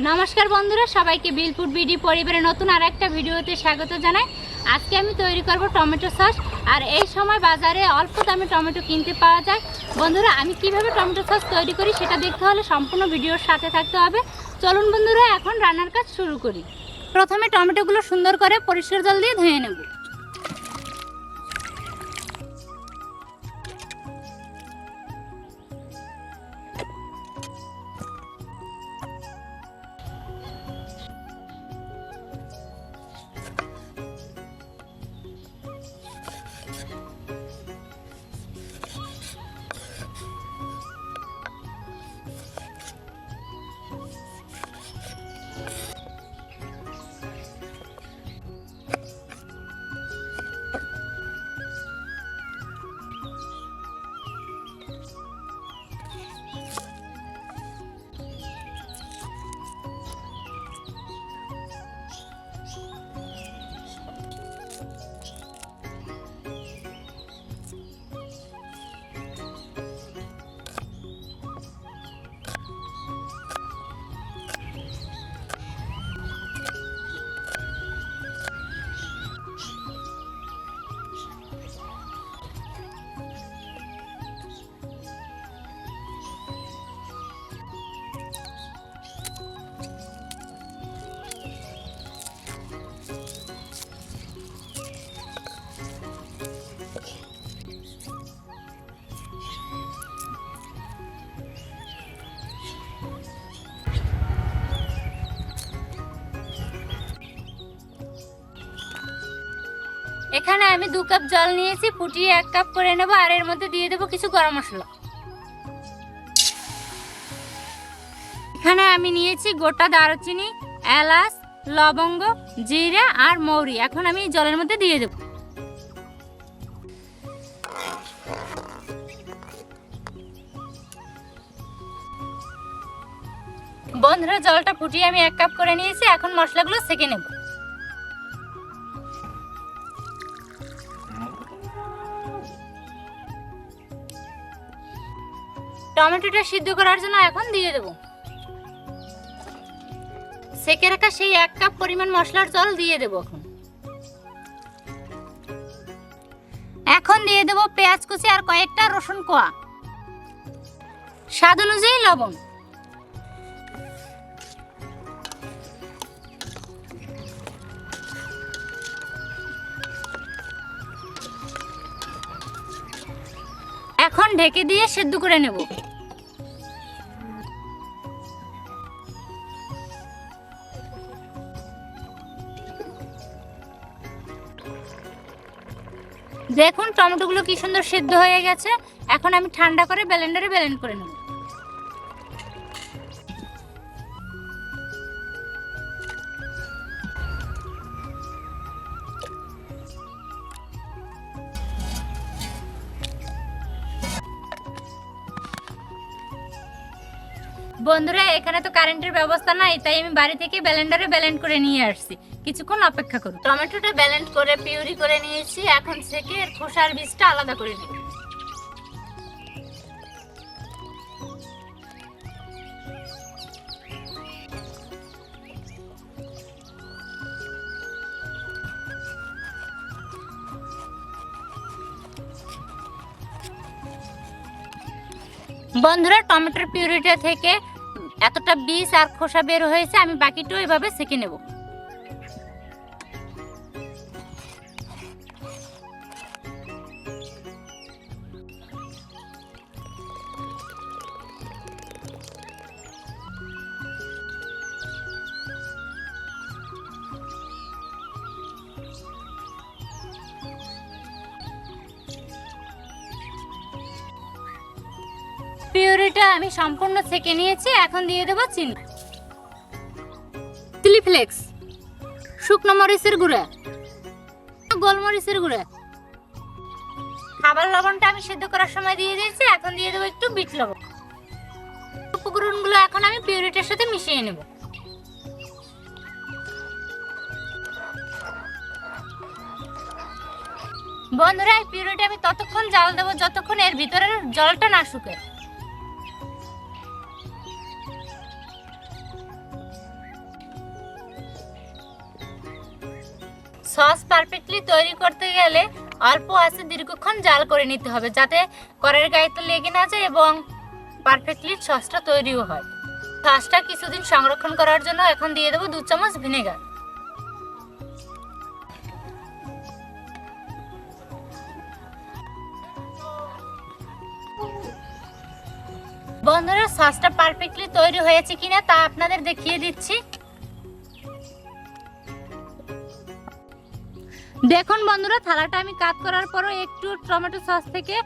নমস্কার বন্ধুরা, সবাইকে বিলফুড বিডি পরিবারের নতুন আর একটা ভিডিওতে স্বাগত জানাই। আজকে আমি তৈরি করব টমেটো সস। আর এই সময় বাজারে অল্প দামে টমেটো কিনতে পাওয়া যায়। বন্ধুরা, আমি কিভাবে টমেটো সস তৈরি করি সেটা দেখতে হলে সম্পূর্ণ ভিডিওর সাথে থাকতে হবে। চলুন বন্ধুরা, এখন রান্নার কাজ শুরু করি। প্রথমে টমেটোগুলো সুন্দর করে পরিষ্কার জল দিয়ে ধুয়ে নেব। এখানে আমি 2 কাপ জল নিয়েছি, ফুটিয়ে 1 কাপ করে নেব। আর এর মধ্যে দিয়ে দেব কিছু গরম মশলা। এখানে আমি নিয়েছি গোটা দারুচিনি, এলাচ, লবঙ্গ, জিরা আর মৌরি। এখন আমি জলের মধ্যে দিয়ে দেব। বন্ধুরা, জলটা ফুটিয়ে আমি 1 কাপ করে নিয়েছি। এখন মশলাগুলো সেঁকে নেব। টমেটোটা সিদ্ধ করার জন্য এখন দিয়ে দেব। সেঁকে রাখা সেই 1 কাপ পরিমাণ মশলার জল দিয়ে দেব। এখন দিয়ে দেব পেঁয়াজ কুচি আর কয়েকটা রসুন কোয়া, স্বাদ অনুযায়ী লবণ। এখন ঢেকে দিয়ে সেদ্ধ করে নেব। দেখুন টমেটোগুলো কি সুন্দর সেদ্ধ হয়ে গেছে। এখন আমি ঠান্ডা করে ব্লেন্ডারে ব্লেন্ড করে নেব। বন্ধুরা, এখানে তো কারেন্টের ব্যবস্থা নাই, তাই আমি বাড়ি থেকে ব্লেন্ডারে ব্লেন্ড করে নিয়ে আসছি। কিছুক্ষণ অপেক্ষা করুন। টমেটোটা ব্লেন্ড করে পিউরি করে নিয়েছি। এখন থেকে এর খোসার বীজটা আলাদা করে নেব। বন্ধুরা, টমেটোর পিউরিটা থেকে এতটা বীজ আর খোসা বের হয়েছে। আমি বাকিটাও এভাবে সেঁকে নেব। পিউরিটা আমি সম্পূর্ণ সেঁকে নিয়েছি। এখন দিয়ে দেব চিনি, চিলি ফ্লেক্স, শুকনো মরিচের গুঁড়া, গোলমরিচের গুঁড়া, খাবার লবণটা আমি সিদ্ধ করার সময় দিয়ে দিয়েছি। এখন দিয়ে দেবো একটু বিট লবণ। উপকরণগুলো এখন আমি পিউরিটার সাথে মিশিয়ে নেব। বন্ধুরা, এই পিউরিটা আমি ততক্ষণ জাল দেবো যতক্ষণ এর ভিতরের জলটা না শুকায়। সস পারফেক্টলি তৈরি করতে গেলে অল্প আঁচে দীর্ঘক্ষণ জাল করে নিতে হবে, যাতে কড়াইয়ের গায়েতে লেগে না যায় এবং পারফেক্টলি সসটা তৈরিও হয়। সসটা কিছুদিন সংরক্ষণ করার জন্য এখন দিয়ে দেবো 2 চামচ ভিনেগার। বন্ধুরা, সসটা পারফেক্টলি তৈরি হয়েছে কিনা তা আপনাদের দেখিয়ে দিচ্ছি। দেখুন বন্ধুরা, থালাটা আমি কাট করার পরও একটু টমেটো সস থেকে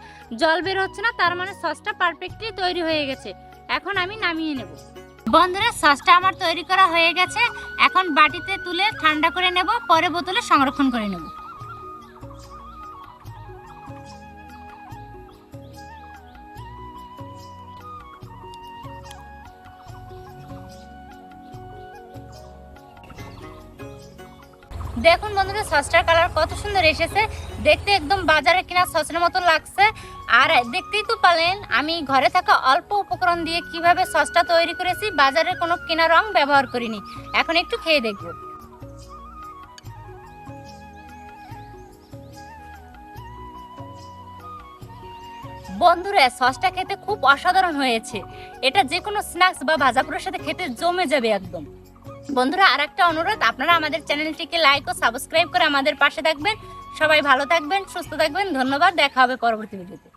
জল বের হচ্ছে না, তার মানে সসটা পারফেক্টলি তৈরি হয়ে গেছে। এখন আমি নামিয়ে নেব। বন্ধুরা, সসটা আমার তৈরি করা হয়ে গেছে। এখন বাটিতে তুলে ঠান্ডা করে নেব, পরে বোতলে সংরক্ষণ করে নেব। দেখুন বন্ধুরা, সসটার কালার কত সুন্দর এসেছে, দেখতে একদম বাজারে কেনা সসের মতো লাগছে। আর দেখতেই তো পারলেন আমি ঘরে থাকা অল্প উপকরণ দিয়ে কিভাবে সসটা তৈরি করেছি, বাজারে কোনো কেনা রং ব্যবহার করিনি। এখন একটু খেয়ে দেখব। বন্ধুরা, সসটা খেতে খুব অসাধারণ হয়েছে। এটা যে কোনো স্ন্যাক্স বা ভাজাপুরের সাথে খেতে জমে যাবে একদম। বন্ধুরা, আরেকটা অনুরোধ, আপনারা আমাদের চ্যানেলটিকে লাইক ও সাবস্ক্রাইব করে আমাদের পাশে থাকবেন। সবাই ভালো থাকবেন, সুস্থ থাকবেন। ধন্যবাদ, দেখা হবে পরবর্তী ভিডিওতে।